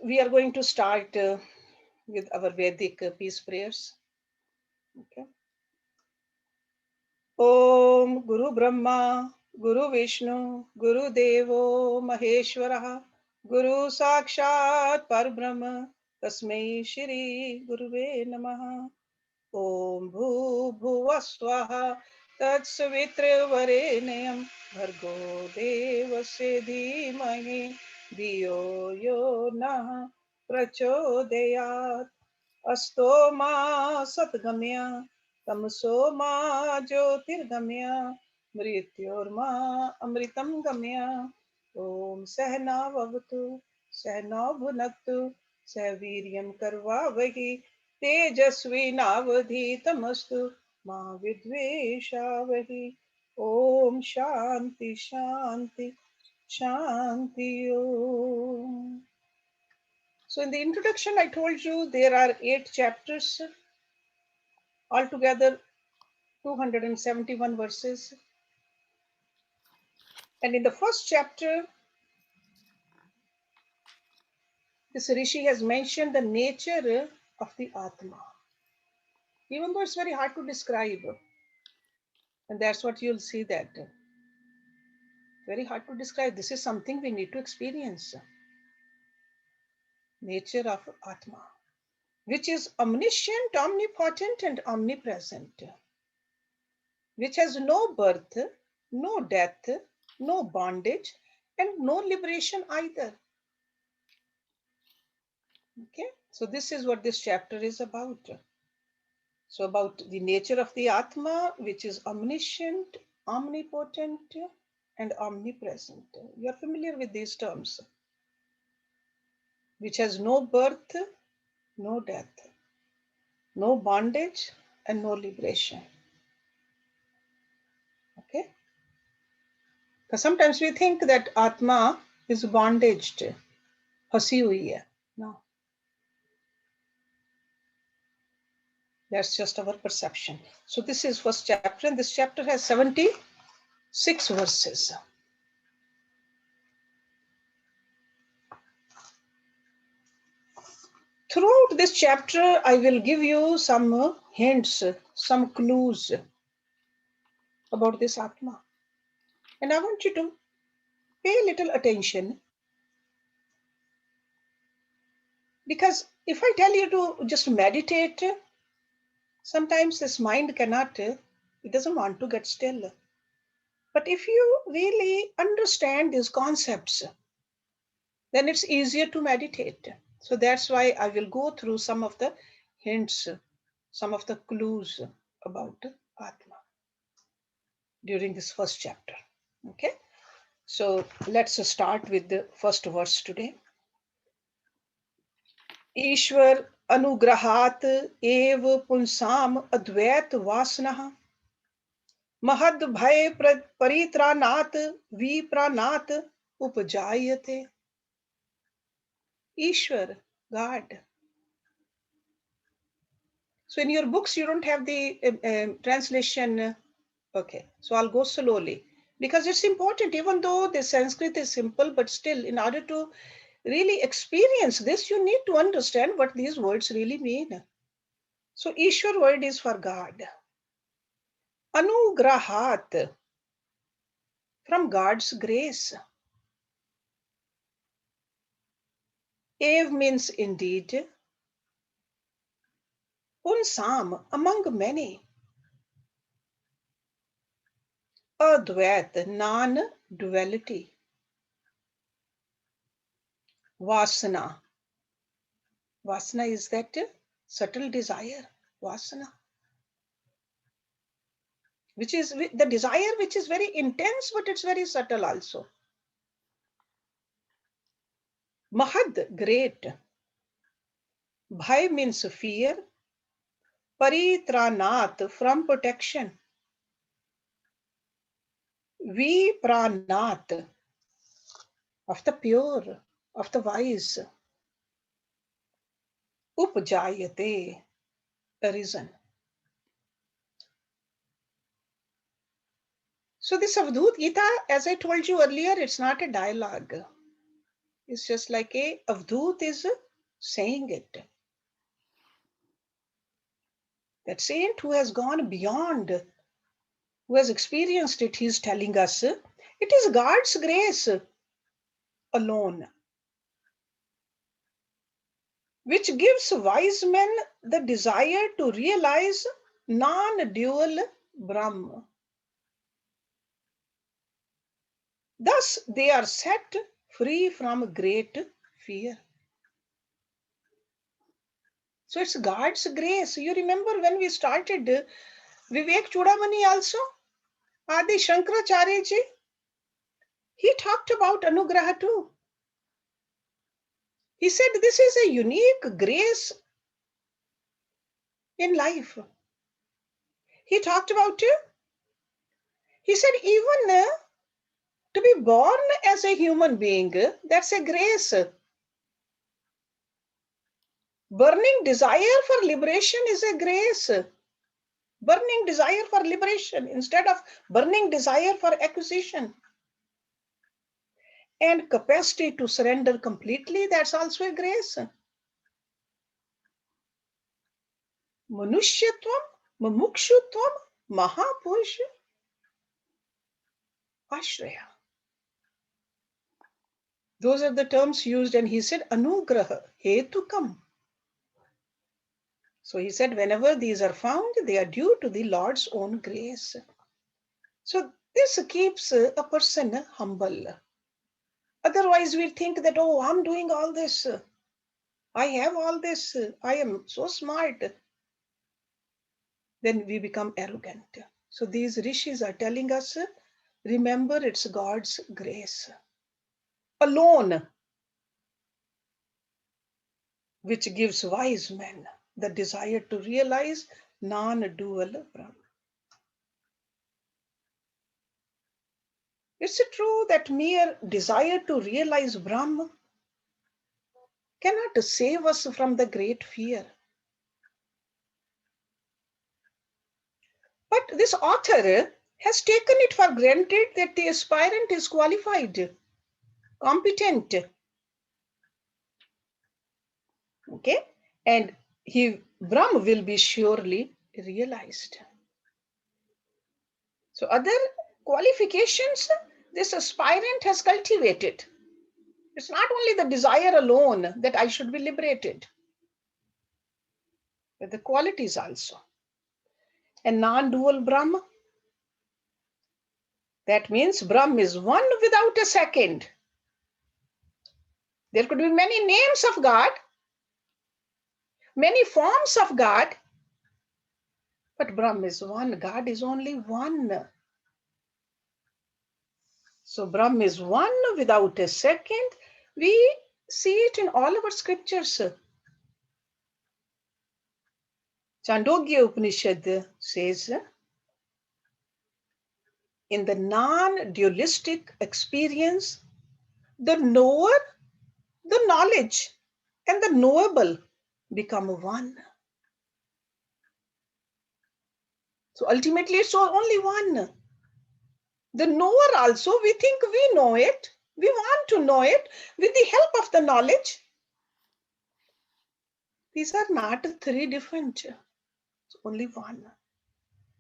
we are going to start with our Vedic peace prayers. Okay. Om Guru Brahma, Guru Vishnu, Guru Devo Maheshwara, Guru Sakshat Parbrahma, Tasmai Shri Guruve Namaha. Om Bhu Bhuva Swaha, Tatsavitrevarenyam, Bhargo Devasya Dhimahi, Dhiyo Yo Nah Prachodayat. Asto ma satgamya, tamso ma jyotirgamya, mrityorma amritam gamya. Om sahna vavatu, sahna bhunaktu, saviryam karva vahi, tejasvi navadhitamastu, ma vidvesha vahi. Om shanti shanti shanti om. So in the introduction, I told you there are 8 chapters, altogether 271 verses. And in the first chapter, this Rishi has mentioned the nature of the Atma. Even though it's very hard to describe, and that's what you'll see that. Very hard to describe. This is something we need to experience. Nature of Atma, which is omniscient, omnipotent, and omnipresent, which has no birth, no death, no bondage, and no liberation either. Okay, so this is what this chapter is about. So, about the nature of the Atma, which is omniscient, omnipotent, and omnipresent. You are familiar with these terms, which has no birth, no death, no bondage, and no liberation. Okay, because sometimes we think that Atma is bondaged, फंसी हुई है. No, that's just our perception. So this is first chapter, and this chapter has 76 verses. Throughout this chapter, I will give you some hints, some clues about this Atma. And I want you to pay a little attention, because if I tell you to just meditate, sometimes this mind cannot, it doesn't want to get still. But if you really understand these concepts, then it's easier to meditate. So that's why I will go through some of the hints, some of the clues about Atma during this first chapter. Okay, so let's start with the first verse today. ईश्वर अनुग्रहात् एव पुंसाम अद्वैत वासनः महद भय परित्राणात् विप्राणात् उपजायते. Ishwar, God. So in your books you don't have the translation. Okay, so I'll go slowly because it's important. Even though the Sanskrit is simple, but still, in order to really experience this, you need to understand what these words really mean. So Ishwar word is for God. Anugrahat, from God's grace. Ev means indeed. Unsam, among many. Advait, non-duality. Vasana. Vasana is that subtle desire. Vasana. Which is the desire which is very intense, but it's very subtle also. Mahad, great. Bhai means fear. Paritranat, from protection. Vipranat, of the pure, of the wise. Upjayate, arisen. So this Avadhuta Gita, as I told you earlier, it's not a dialogue. It's just like a Avadhuta is saying it. That saint who has gone beyond, who has experienced it, he's telling us it is God's grace alone which gives wise men the desire to realize non-dual Brahma. Thus, they are set free from great fear. So it's God's grace. You remember when we started Vivek Chudamani also, Adi Shankaracharya ji, he talked about Anugraha too. He said this is a unique grace in life. He talked about, he said even to be born as a human being, that's a grace. Burning desire for liberation is a grace. Burning desire for liberation instead of burning desire for acquisition. And capacity to surrender completely, that's also a grace. Manushyatvam, mumukshutvam, mahapurusha, ashraya. Those are the terms used, and he said anugraha, hetukam. So he said whenever these are found, they are due to the Lord's own grace. So this keeps a person humble. Otherwise, we think that, oh, I'm doing all this. I have all this. I am so smart. Then we become arrogant. So these rishis are telling us, remember it's God's grace alone which gives wise men the desire to realize non-dual Brahma. It's true that mere desire to realize Brahma cannot save us from the great fear. But this author has taken it for granted that the aspirant is qualified, competent, okay, and Brahma will be surely realized. So other qualifications this aspirant has cultivated. It's not only the desire alone that I should be liberated, but the qualities also. And non-dual Brahma, that means Brahma is one without a second. There could be many names of God, many forms of God, but Brahma is one. God is only one. So Brahma is one without a second. We see it in all our scriptures. Chandogya Upanishad says, in the non-dualistic experience, the knower, the knowledge, and the knowable become one. So ultimately, it's only one. The knower also, we think we know it. We want to know it with the help of the knowledge. These are not three different. It's only one.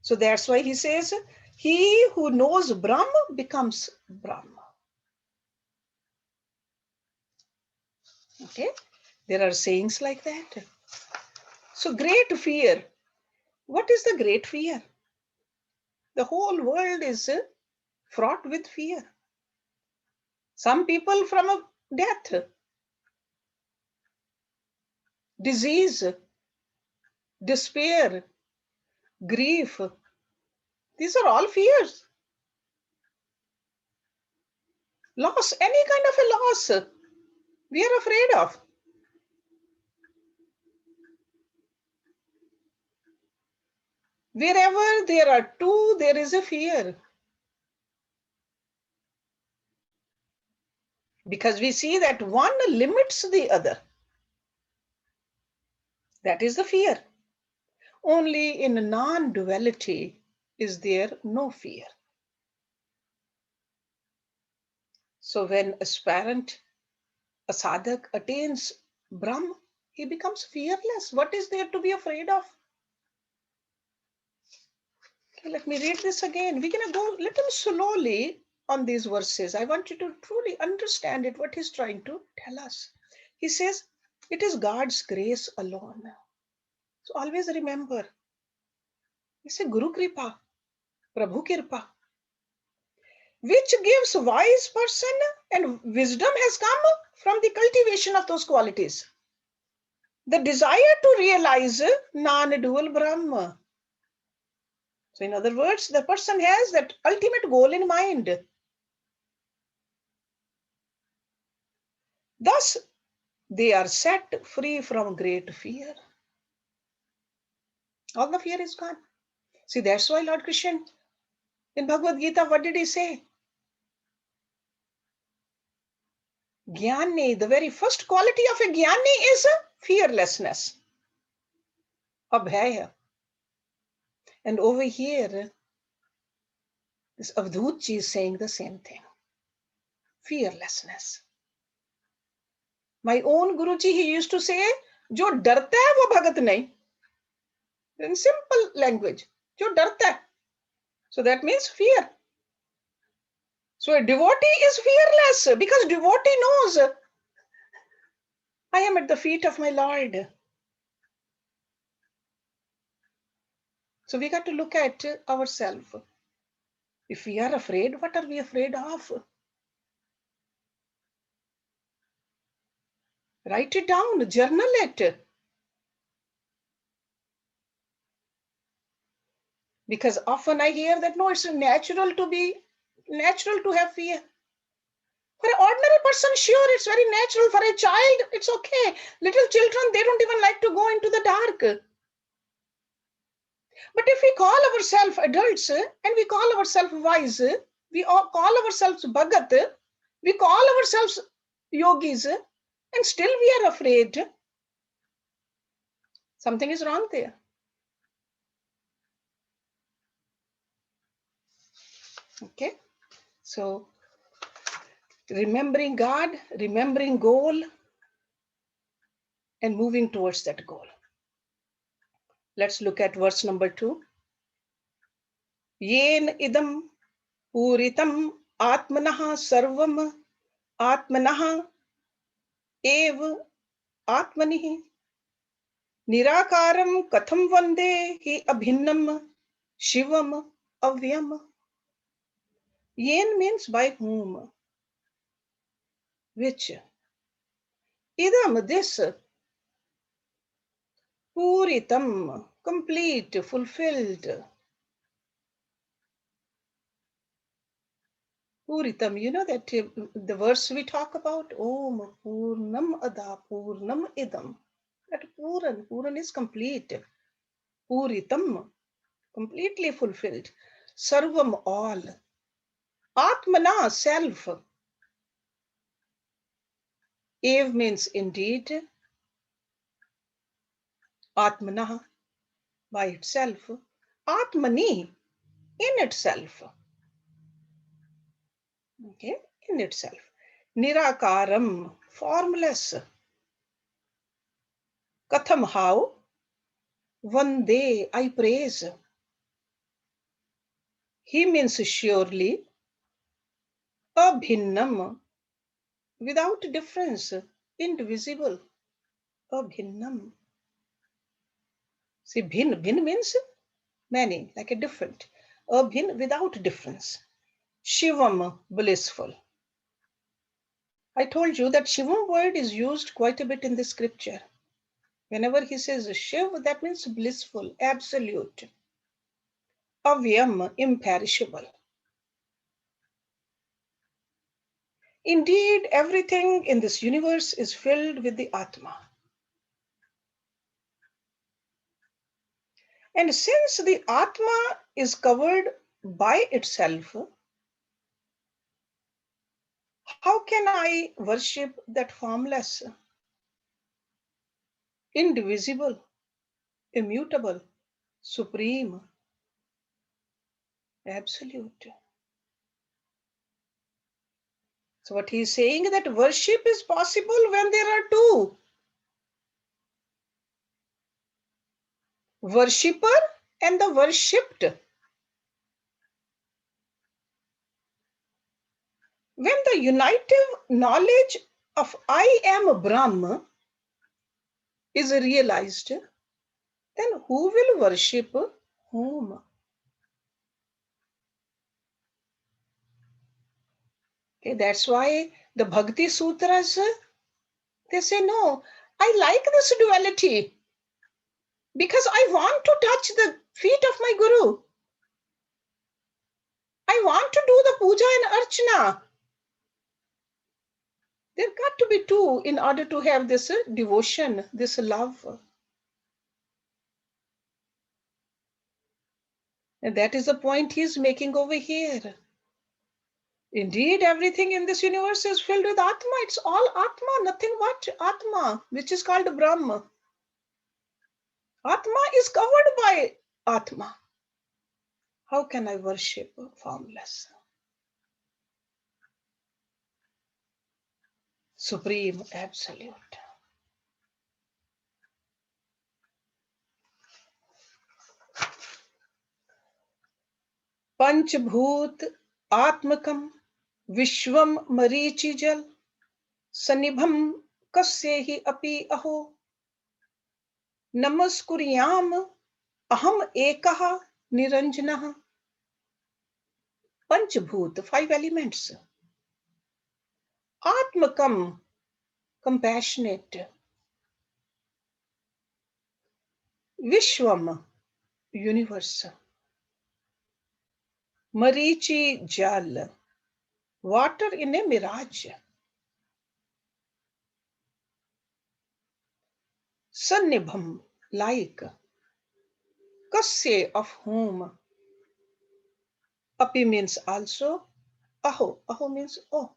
So that's why he says, he who knows Brahma becomes Brahma. Okay, there are sayings like that. So great fear. What is the great fear? The whole world is fraught with fear. Some people from a death, disease, despair, grief. These are all fears. Loss, any kind of a loss, we are afraid of. Wherever there are two, there is a fear. Because we see that one limits the other. That is the fear. Only in non-duality is there no fear. So when aspirant a sadhak attains Brahm, he becomes fearless. What is there to be afraid of? Okay, let me read this again. We're going to go a little slowly on these verses. I want you to truly understand it, what he's trying to tell us. He says, it is God's grace alone. So always remember, he said Guru Kripa, Prabhu Kirpa, which gives wise person, and wisdom has come from the cultivation of those qualities. The desire to realize non-dual Brahma. So in other words, the person has that ultimate goal in mind. Thus, they are set free from great fear. All the fear is gone. See, that's why Lord Krishna in Bhagavad Gita, what did he say? Jnani, the very first quality of a Jnani is fearlessness, abhaya. And over here, this Avadhuta Ji is saying the same thing. Fearlessness. My own Guruji, he used to say, जो डरता है वो भगत नहीं. In simple language, जो डरता है. So that means fear. So a devotee is fearless because devotee knows I am at the feet of my Lord. So we got to look at ourselves. If we are afraid, what are we afraid of? Write it down, journal it. Because often I hear that no, it's natural to have fear. For an ordinary person, sure, it's very natural. For a child, it's okay. Little children, they don't even like to go into the dark. But if we call ourselves adults and we call ourselves wise, we all call ourselves bhagat, we call ourselves yogis, and still we are afraid, something is wrong there. Okay, so remembering God, remembering goal, and moving towards that goal. Let's look at verse number 2. Yen idam puritam atmanah sarvam atmanah ev atmanihi Nirakaram katham vande hi abhinnam shivam avyam. Yen means by whom, which. Idam, this. Puritam, complete, fulfilled. Puritam, you know that the verse we talk about, Om Purnam Ada Purnam Idam. That Puran is complete. Puritam, completely fulfilled. Sarvam, all. Atmana, self. Ev means indeed. Atmana, by itself. Atmani, in itself. Okay, in itself. Nirakaram, formless. Katham, how? Vande, I praise. He means surely. Abhinnam, without difference, indivisible. Abhinnam. See, bhin means many, like a different. Abhin, without difference. Shivam, blissful. I told you that Shivam word is used quite a bit in the scripture. Whenever he says Shiv, that means blissful, absolute. Avyam, imperishable. Indeed, everything in this universe is filled with the Atma. And since the Atma is covered by itself, how can I worship that formless, indivisible, immutable, supreme, absolute? So what he is saying is that worship is possible when there are two. Worshipper and the worshipped. When the unitive knowledge of I am Brahma is realized, then who will worship whom? Okay, that's why the Bhakti Sutras, they say, no, I like this duality because I want to touch the feet of my Guru. I want to do the puja and archana. There got to be two in order to have this devotion, this love. And that is the point he's making over here. Indeed, everything in this universe is filled with Atma. It's all Atma, nothing but Atma, which is called Brahma. Atma is covered by Atma. How can I worship formless? Supreme, absolute. Panchbhut Atmakam Vishwam Marichijal Sanibham Kasyehi Api Aho Namaskuryam Aham Ekaha Niranjanaha. Panchbhut, five elements. Atmakam, compassionate. Vishwam, universe. Marichi Jal, water in a mirage. Sannibham, like. Kasye, of whom. Api means also. Aho, aho means oh.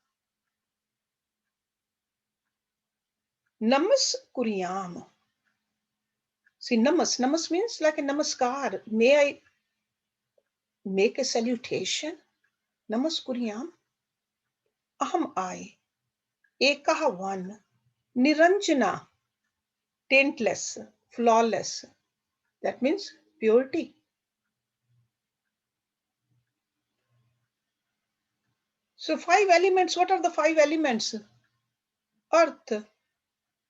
Namas Kuryam. See, namas means like a namaskar. May I make a salutation? Namas Kuryam. Aham I. Ekaha one. Niranjana, taintless, flawless. That means purity. So five elements, what are the five elements? Earth,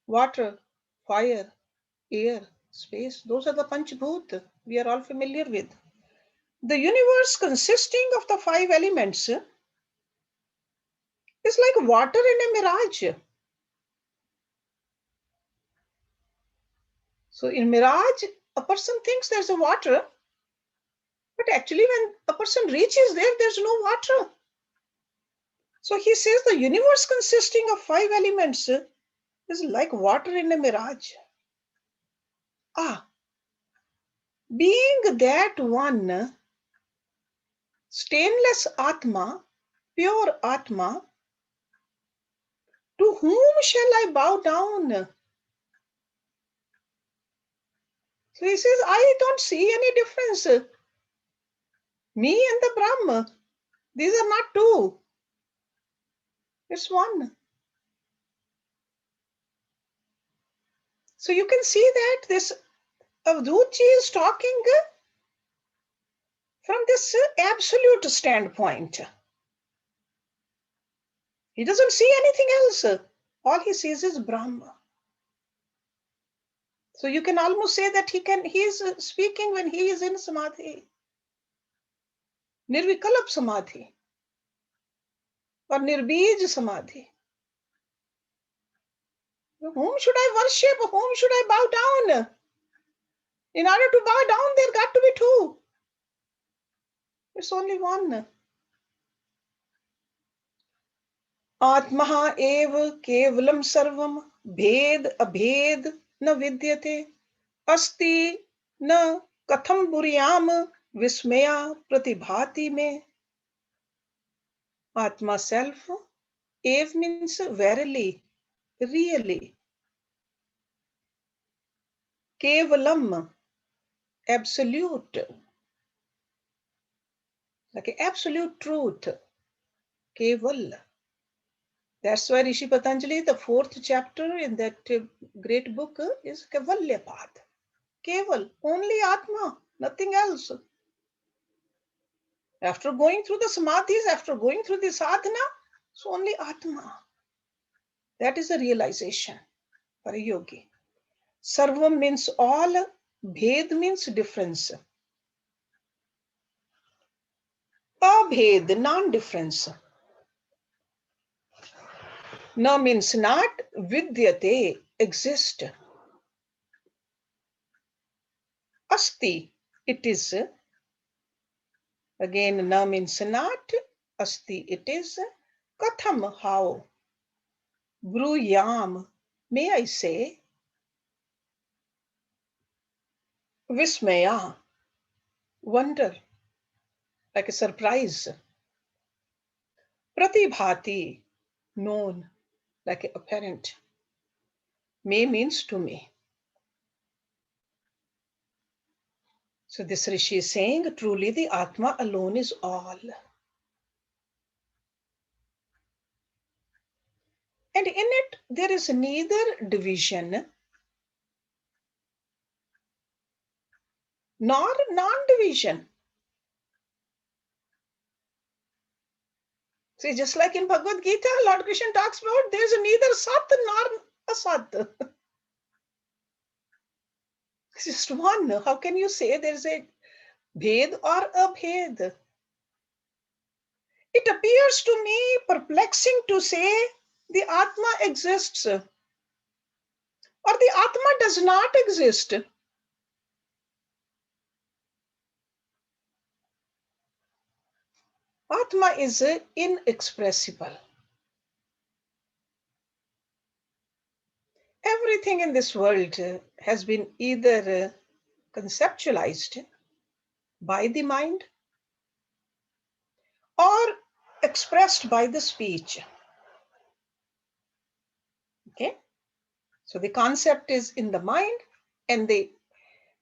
water, fire, air, space. Those are the Panchbhut we are all familiar with. The universe consisting of the five elements is like water in a mirage. So in mirage, a person thinks there's a water, but actually when a person reaches there, there's no water. So he says the universe consisting of five elements is like water in a mirage. Being that one, stainless Atma, pure Atma, to whom shall I bow down? So he says, I don't see any difference. Me and the Brahma, these are not two. It's one. So you can see that this Avadhuta is talking from this absolute standpoint. He doesn't see anything else. All he sees is Brahma. So you can almost say that he is speaking when he is in Samadhi. Nirvikalp Samadhi or Nirbij Samadhi. Whom should I worship? Whom should I bow down? In order to bow down, there got to be two. It's only one. Atmaha eva kevalam sarvam bhed abhed na vidyate asti na katham buryam vismaya pratibhati me. Atma self. Ev means verily, really. Kevalam, absolute, like absolute truth. Keval. That's why Rishi Patanjali, the 4th chapter in that great book is Kavalyapad. Keval, only Atma, nothing else. After going through the samadhis, after going through the sadhana, it's only Atma. That is the realization for a yogi. Sarvam means all, Bhed means difference. Abhed, non-difference. Na means not, Vidyate, exist. Asti, it is. Again, na means not, asti, it is. Katham, how. Bruyam, may I say. Vismaya, wonder, like a surprise. Pratibhati, known, like apparent. May means to me. So this Rishi is saying, truly the Atma alone is all. And in it, there is neither division nor non-division. See, just like in Bhagavad Gita, Lord Krishna talks about there is neither Sat nor Asat. It's just one. How can you say there is a Bhed or a Bhed? It appears to me perplexing to say the Atma exists or the Atma does not exist. Atma is inexpressible. Everything in this world has been either conceptualized by the mind or expressed by the speech. Okay, so the concept is in the mind and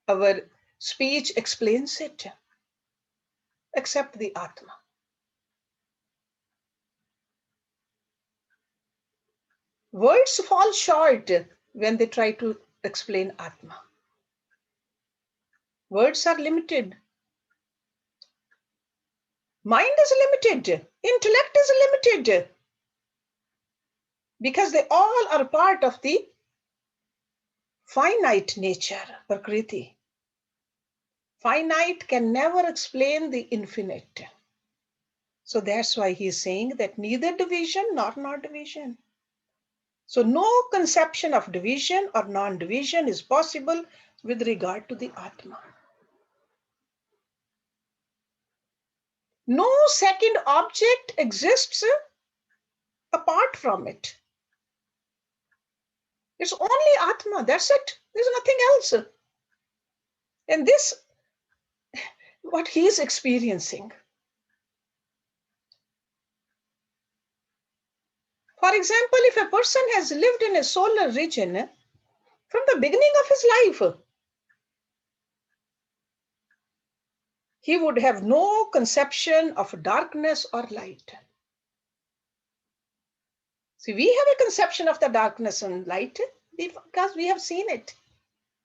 our speech explains it, except the Atma. Words fall short when they try to explain Atma. Words are limited. Mind is limited. Intellect is limited. Because they all are part of the finite nature, Prakriti. Finite can never explain the infinite. So that's why he's saying that neither division nor non-division. So no conception of division or non-division is possible with regard to the Atma. No second object exists apart from it. It's only Atma, that's it. There's nothing else. And this, what he's experiencing. For example, if a person has lived in a solar region from the beginning of his life, he would have no conception of darkness or light. See, we have a conception of the darkness and light because we have seen it.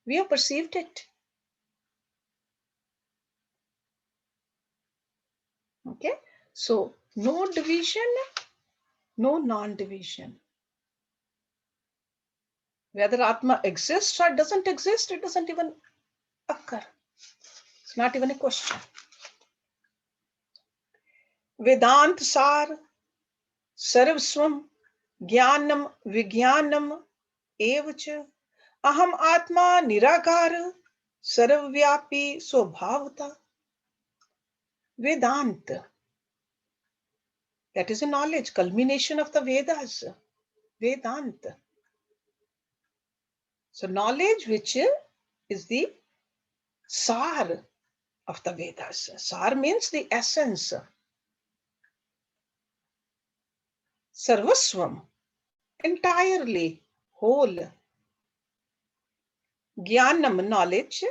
We have perceived it. Okay, so no division, no non-division. Whether Atma exists or doesn't exist, it doesn't even occur. It's not even a question. Vedant sar, sarvasvam, jnanam, vijnanam, evacha, aham atma nirakara, sarvvyapi swabhavata. Vedanta. That is a knowledge, culmination of the Vedas. Vedanta. So knowledge which is the sar of the Vedas. Sar means the essence. Sarvasvam, entirely, whole. Jnanam, knowledge.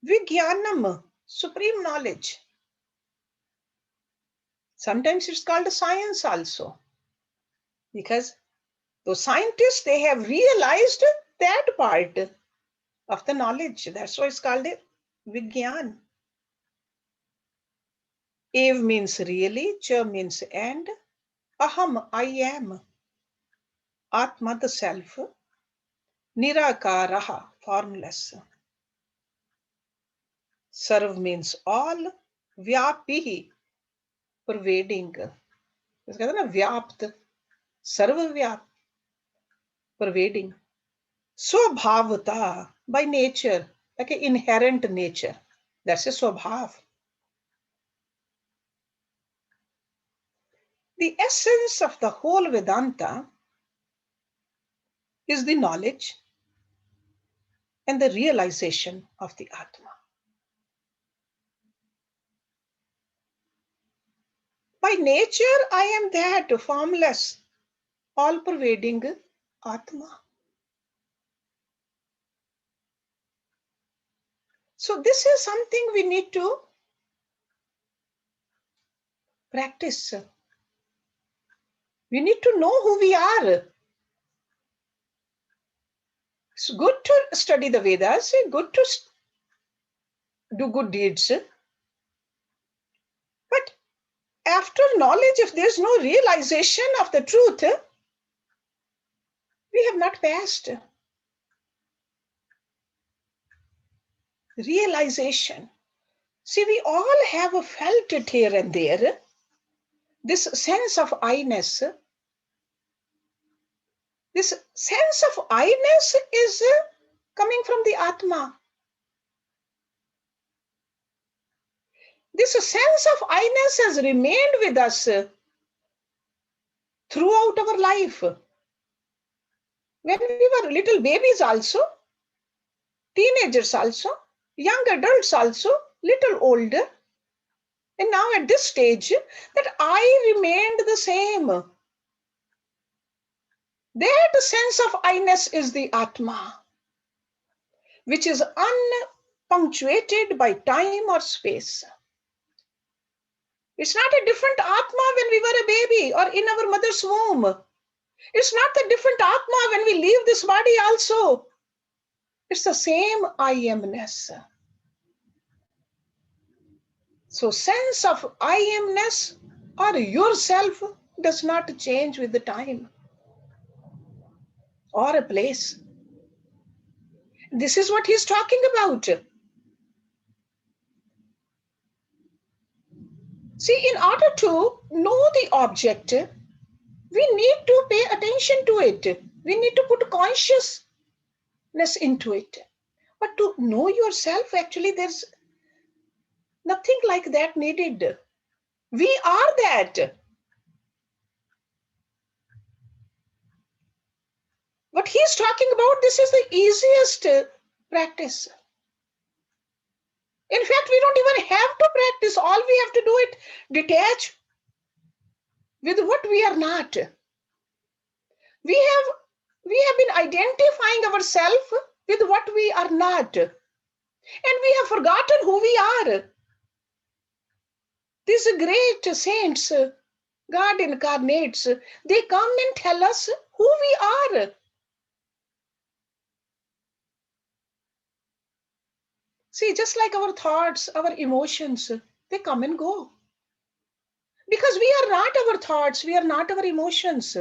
Vijnanam, supreme knowledge. Sometimes it's called a science also. Because those scientists, they have realized that part of the knowledge. That's why it's called a Vigyan. Ev means really, Cha means and, Aham, I am, Atma, the self, Nirakaraha, formless. Sarv means all, Vyapihi, pervading. इसका कहते हैं ना व्याप्त, सर्वव्याप, pervading. Swabhavata, by nature, like an inherent nature. That's a swabhav. The essence of the whole Vedanta is the knowledge and the realization of the Atma. By nature, I am that formless, all-pervading Atma. So this is something we need to practice. We need to know who we are. It's good to study the Vedas, good to do good deeds. But after knowledge, if there's no realization of the truth, we have not passed. Realization. See, we all have felt it here and there. This sense of I-ness. This sense of I-ness is coming from the Atma. This sense of I-ness has remained with us throughout our life. When we were little babies also, teenagers also, young adults also, little older, and now at this stage, that I remained the same. That sense of I-ness is the Atma, which is unpunctuated by time or space. It's not a different Atma when we were a baby or in our mother's womb. It's not the different Atma when we leave this body also. It's the same I amness. So sense of I amness or yourself does not change with the time or a place. This is what he's talking about. See, in order to know the object, we need to pay attention to it. We need to put consciousness into it. But to know yourself, actually, there's nothing like that needed. We are that. What he's talking about, this is the easiest practice. In fact, we don't even have to practice. All we have to do is detach with what we are not. We have been identifying ourselves with what we are not. And we have forgotten who we are. These great saints, God incarnates, they come and tell us who we are. See, just like our thoughts, our emotions, they come and go. Because we are not our thoughts, we are not our emotions.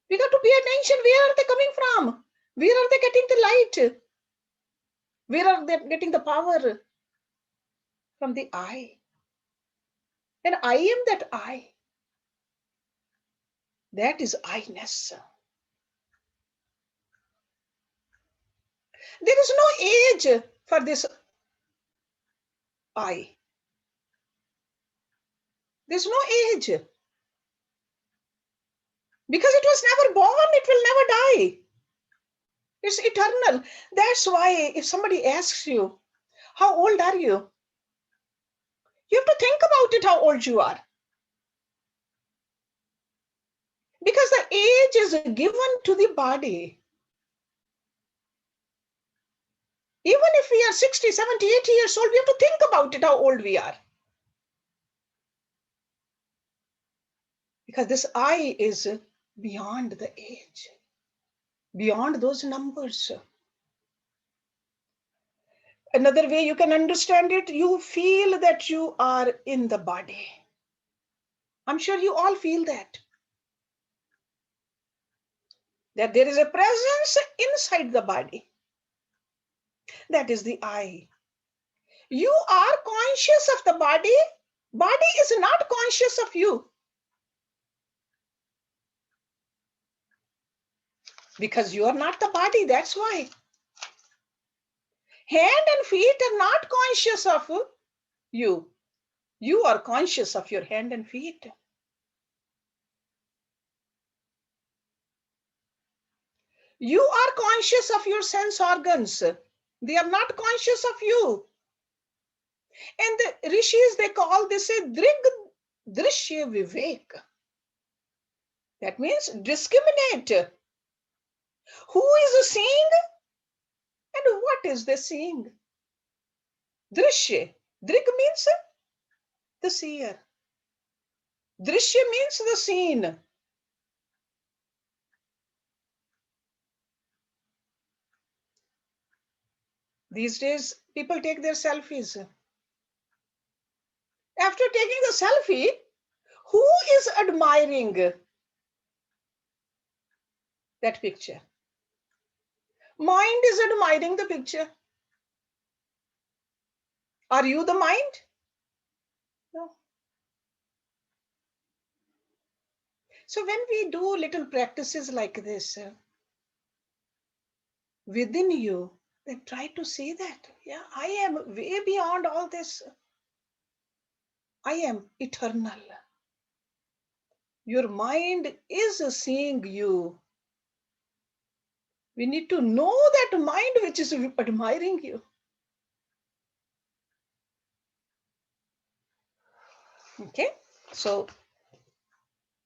We got to pay attention. Where are they coming from? Where are they getting the light? Where are they getting the power? From the I. And I am that I. That is I-ness. There is no age for this I. There's no age. Because it was never born, it will never die. It's eternal. That's why if somebody asks you, how old are you? You have to think about it, how old you are. Because the age is given to the body. Even if we are 60, 70, 80 years old, we have to think about it, how old we are. Because this I is beyond the age, beyond those numbers. Another way you can understand it, you feel that you are in the body. I'm sure you all feel that there is a presence inside the body. That is the I. You are conscious of the body. Body is not conscious of you. Because you are not the body, that's why. Hand and feet are not conscious of you. You are conscious of your hand and feet. You are conscious of your sense organs. They are not conscious of you. And the rishis, they call this a drishya vivek. That means discriminate. Who is seeing and what is the seeing? Drishya. Drig means the seer. Drishya means the seen. These days, people take their selfies. After taking the selfie, who is admiring that picture? Mind is admiring the picture. Are you the mind? No. So when we do little practices like this within you, then try to see that, yeah, I am way beyond all this. I am eternal. Your mind is seeing you. We need to know that mind which is admiring you. Okay, so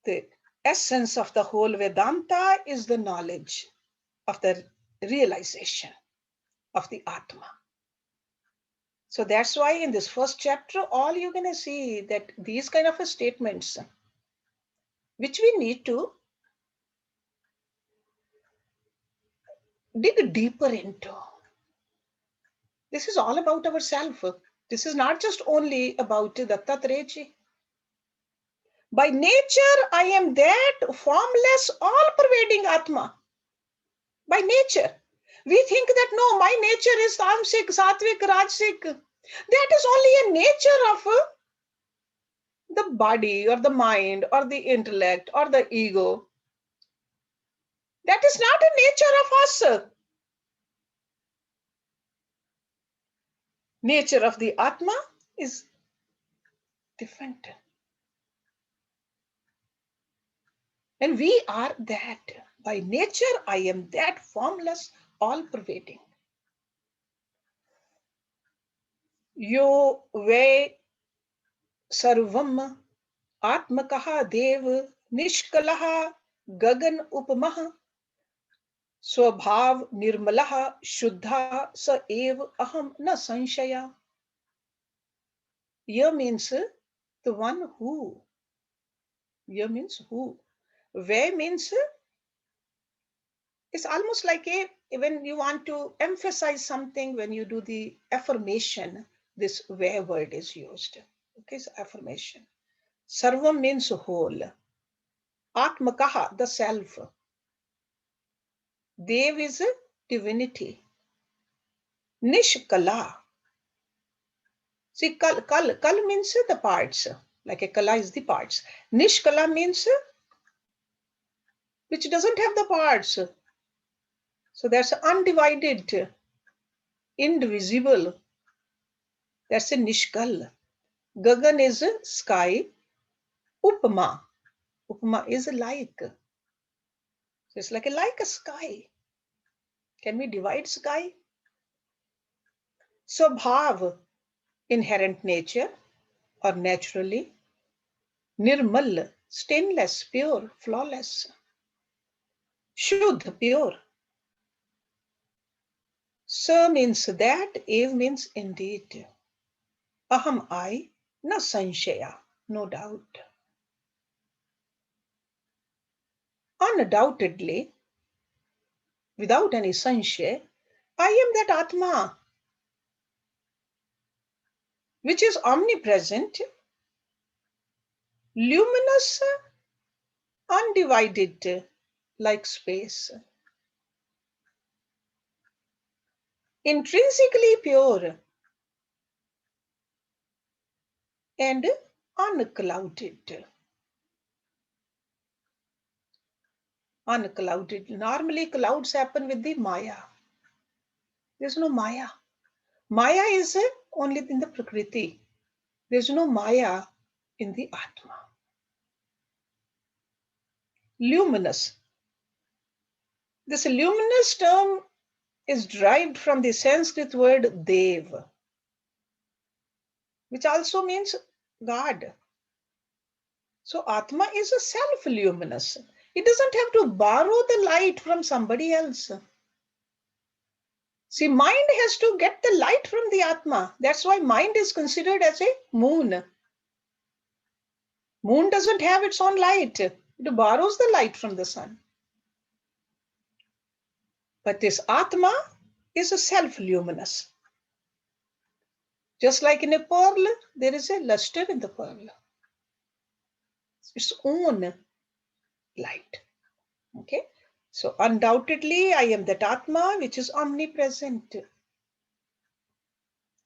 the essence of the whole Vedanta is the knowledge of the realization of the Atma. So that's why in this first chapter, all you're going to see that these kind of statements, which we need to dig deeper into. This is all about ourselves. This is not just only about Dattatreya. By nature, I am that formless, all-pervading Atma. By nature. We think that no, my nature is tamasic, sattvic, rajasic. That is only a nature of the body or the mind or the intellect or the ego. That is not a nature of us. Nature of the Atma is different. And we are that. By nature, I am that formless, all-pervading. Yo ve sarvam atmakaha dev nishkalaha gagan upamaha swabhav nirmalaha shuddha sa ev aham na sanshaya. Ya means the one who. Ya means who. Ve means it's almost like when you want to emphasize something, when you do the affirmation, this where word is used. Okay, so affirmation. Sarvam means whole. Atmakaha, the self. Dev is divinity. Nishkala. See, kal means the parts. Like a kala is the parts. Nishkala means which doesn't have the parts. So that's undivided, indivisible. That's a nishkal. Gagan is sky. Upama. Upama is like. So it's like a sky. Can we divide sky? Swabhav, inherent nature or naturally. Nirmal, stainless, pure, flawless. Shuddh, pure. Sa means that, ev means indeed. Aham, I, na sanshaya, no doubt. undoubtedly, without any sanshaya, I am that Atma, which is omnipresent, luminous, undivided, like space, intrinsically pure and unclouded. Unclouded. Normally, clouds happen with the Maya. There's no Maya. Maya is only in the Prakriti. There's no Maya in the Atma. Luminous. This luminous term is derived from the Sanskrit word Dev, which also means God. So Atma is a self-luminous. It doesn't have to borrow the light from somebody else. See, mind has to get the light from the Atma. That's why mind is considered as a moon. Moon doesn't have its own light. It borrows the light from the sun. But this Atma is a self-luminous. Just like in a pearl, there is a luster in the pearl. Its own light. Okay? So undoubtedly, I am that Atma which is omnipresent,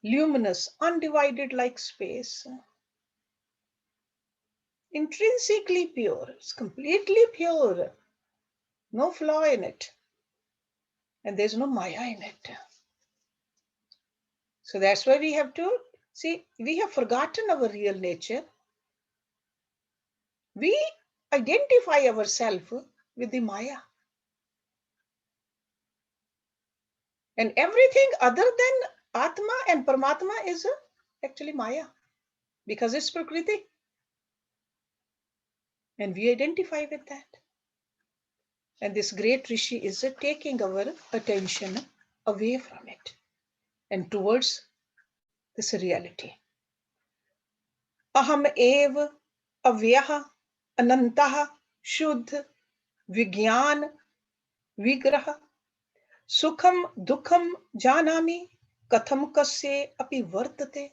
luminous, undivided like space, intrinsically pure. It's completely pure. No flaw in it. And there's no Maya in it. So that's why we have to see, we have forgotten our real nature. We identify ourselves with the Maya. And everything other than Atma and Paramatma is actually Maya, because it's Prakriti. And we identify with that. And this great Rishi is taking our attention away from it and towards this reality. Aham ev avyaha anantaha shuddh vigyan vigraha sukham dukham janami katham kasye api vartate.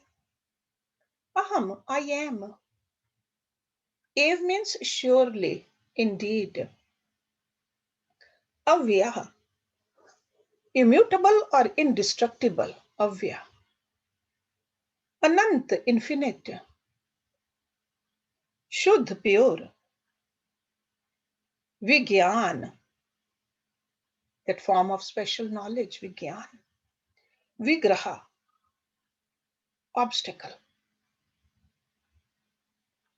Aham, I am. Ev means surely, indeed. Avyaha, immutable or indestructible. Avya. Anant, infinite. Shuddh, pure. Vigyan, that form of special knowledge, Vigyan. Vigraha, obstacle.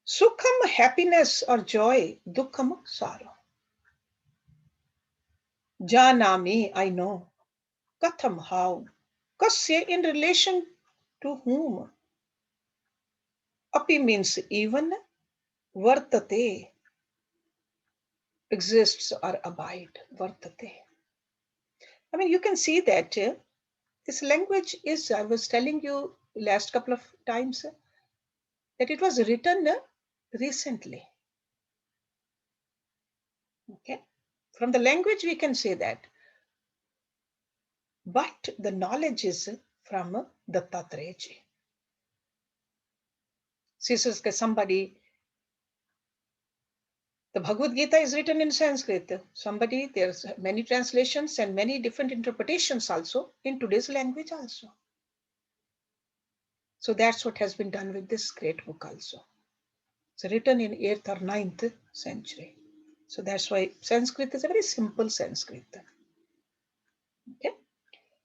Sukham, happiness or joy. Dukkham, sorrow. Janami, I know. Katham, how. Kasya, in relation to whom. Api means even. Vartate, exists or abide. Vartate. I mean, you can see that this language is, I was telling you last couple of times, that it was written recently. Okay, from the language we can say that, but the knowledge is from Dattatreya ji. Somebody, the Bhagavad Gita is written in Sanskrit. Somebody, there's many translations and many different interpretations also in today's language also. So that's what has been done with this great book also. It's written in 8th or 9th century. So that's why Sanskrit is a very simple Sanskrit. Okay?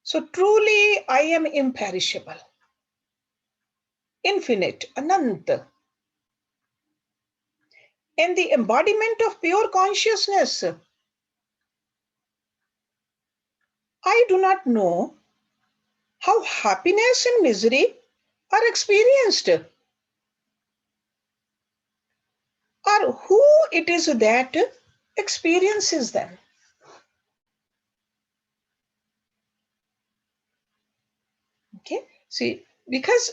So truly I am imperishable, infinite, anant, and the embodiment of pure consciousness. I do not know how happiness and misery are experienced, or who it is that experiences them. Okay, see, because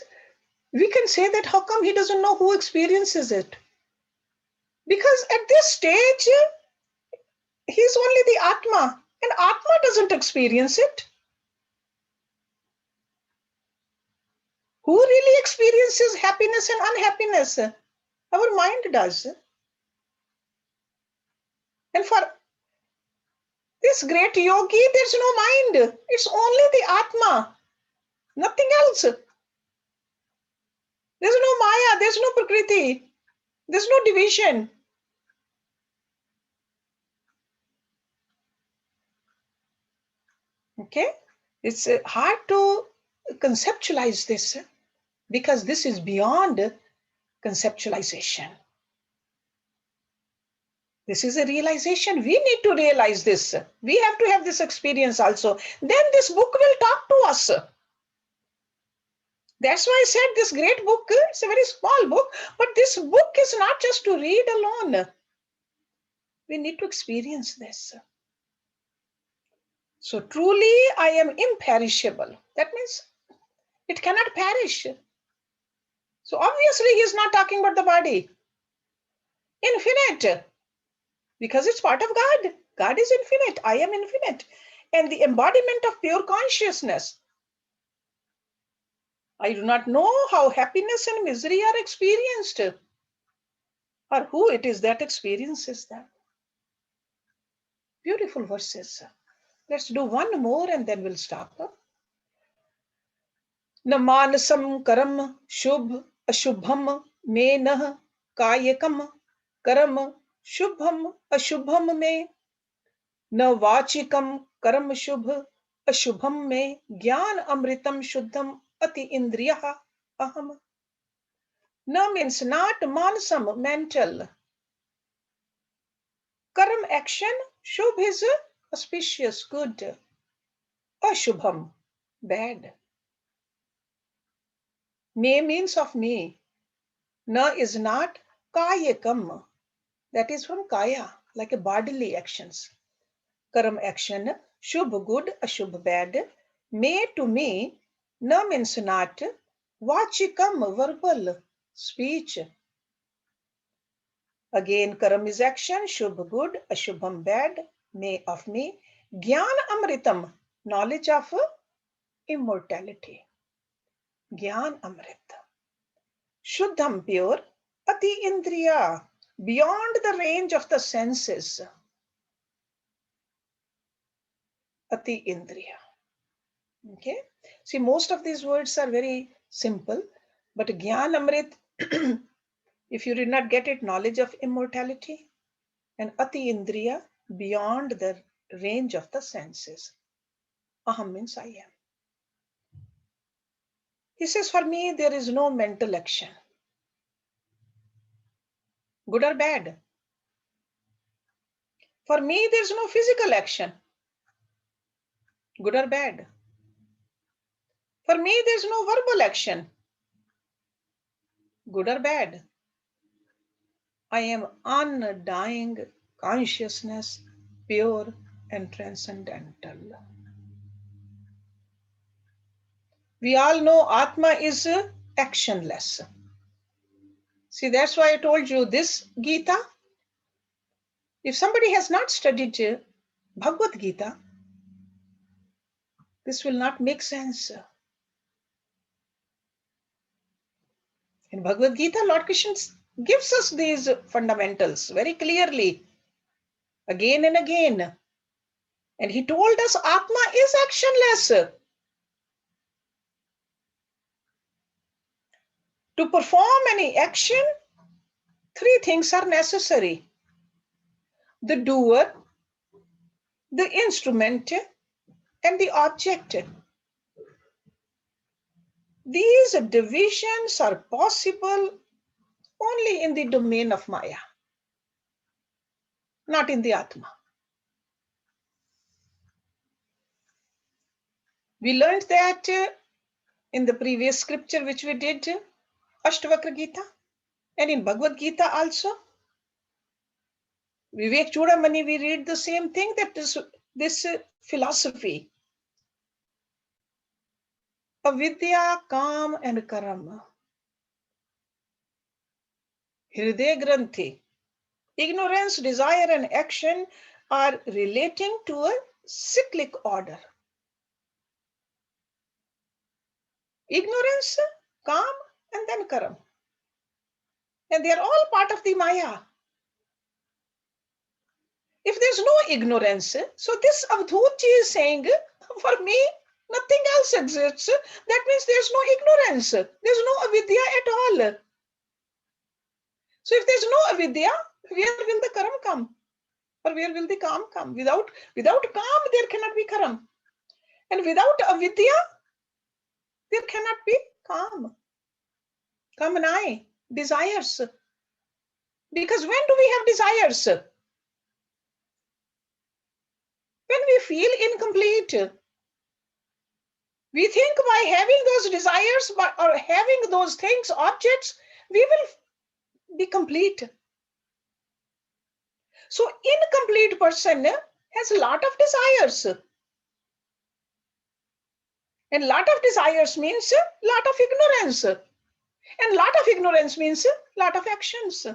we can say that how come he doesn't know who experiences it? Because at this stage, He's only the Atma, and Atma doesn't experience it. Who really experiences happiness and unhappiness? Our mind does. And for this great yogi, there's no mind. It's only the Atma, nothing else. There's no Maya, there's no Prakriti, there's no division. Okay? It's hard to conceptualize this because this is beyond conceptualization. This is a realization. We need to realize this. We have to have this experience also. Then this book will talk to us. That's why I said this great book, it's a very small book, but this book is not just to read alone. We need to experience this. So truly, I am imperishable. That means it cannot perish. So obviously, he's not talking about the body. Infinite, because it's part of God. God is infinite. I am infinite. And the embodiment of pure consciousness. I do not know how happiness and misery are experienced, or who it is that experiences them. Beautiful verses. Let's do one more and then we'll stop. न मानसम करम शुभ अशुभम में नह कायकम करम शुभम अशुभम में न वाचिकम कर्म शुभ अशुभम में ज्ञान अमृतम शुद्धम अति इंद्रिय अहम. न means not mansam, mental. Karam, action. Shubh is auspicious, good. Ashubham, bad. Me means of me. Na is not kayakam. That is from kaya, like a bodily actions. Karam, action. Shubh, good. Ashubh, bad. Me, to me. Na means not. Vachikam, verbal, speech. Again, karam is action. Shubh, good. Ashubham, bad. Me, of me. Gyan amritam, knowledge of immortality. Gyan amrit. Shuddham, pure. Ati indriya, beyond the range of the senses. Ati indriya. Okay. See, most of these words are very simple, but Gyan Amrit, if you did not get it, knowledge of immortality, and Ati Indriya, beyond the range of the senses. Aham means I am. He says, for me, there is no mental action. Good or bad. For me, there's no physical action. Good or bad. For me, there's no verbal action. Good or bad. I am undying consciousness, pure and transcendental. We all know Atma is actionless. See, that's why I told you this Gita. If somebody has not studied Bhagavad Gita, this will not make sense. In Bhagavad Gita, Lord Krishna gives us these fundamentals very clearly, again and again. And he told us Atma is actionless. To perform any action, three things are necessary: the doer, the instrument, and the object. These divisions are possible only in the domain of Maya, not in the Atma. We learned that in the previous scripture which we did, Ashtavakra Gita, and in Bhagavad Gita also. Vivek Chudamani, we read the same thing, that this philosophy, avidya, kam, and karma, hriday granthi, ignorance, desire, and action are relating to a cyclic order. Ignorance, calm, and then karam. And they are all part of the Maya. If there's no ignorance, so this Avadhuta is saying, for me, nothing else exists. That means there's no ignorance. There's no avidya at all. So if there's no avidya, where will the karam come? Or where will the calm come? Without calm, there cannot be karam. And without avidya, there cannot be calm. Kamanai, desires. Because when do we have desires? When we feel incomplete. We think by having those desires or having those things, objects, we will be complete. So incomplete person has a lot of desires. And lot of desires means a lot of ignorance. And lot of ignorance means a lot of actions.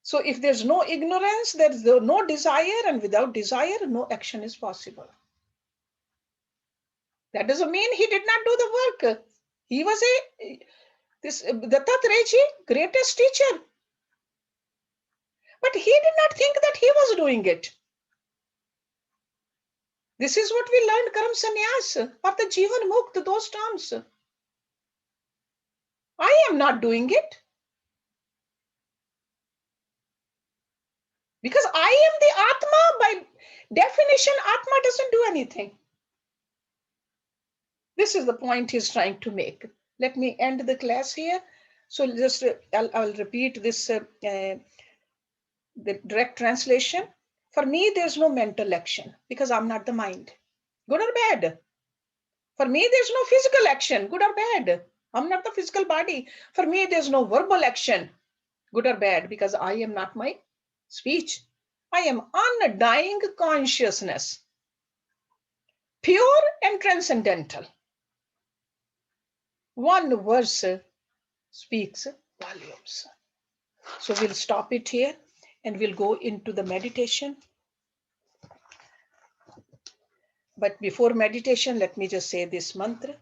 So if there's no ignorance, there's no desire, and without desire, no action is possible. That doesn't mean he did not do the work. He was this Dattatreya, greatest teacher. But he did not think that he was doing it. This is what we learned, Karam Sannyas, or the Jivan Mukta, those terms. I am not doing it. Because I am the Atma, by definition, Atma doesn't do anything. This is the point he's trying to make. Let me end the class here. So just I'll repeat this, the direct translation. For me, there's no mental action because I'm not the mind. Good or bad? For me, there's no physical action. Good or bad? I'm not the physical body. For me, there's no verbal action. Good or bad? Because I am not my speech. I am undying consciousness. Pure and transcendental. One verse speaks volumes. So we'll stop it here and we'll go into the meditation. But before meditation, let me just say this mantra,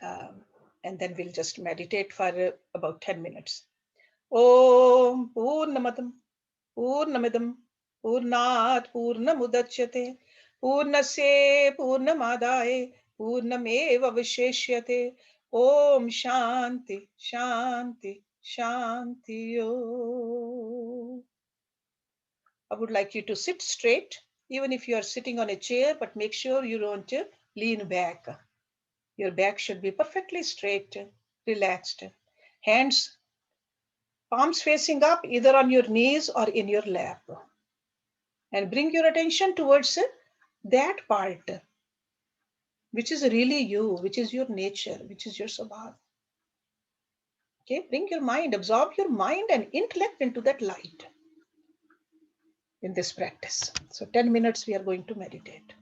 and then we'll just meditate for about 10 minutes. Om Purnamadam Purnamidam Purnat Purnamudachyate Purnasya Purnamadaye Purnameva Visheshyate. Om Shanti Shanti Shanti Om. I would like you to sit straight, even if you are sitting on a chair, but make sure you don't lean back. Your back should be perfectly straight, relaxed. Hands, palms facing up, either on your knees or in your lap. And bring your attention towards that part, which is really you, which is your nature, which is your sabha. Okay, bring your mind, absorb your mind and intellect into that light in this practice. So 10 minutes we are going to meditate.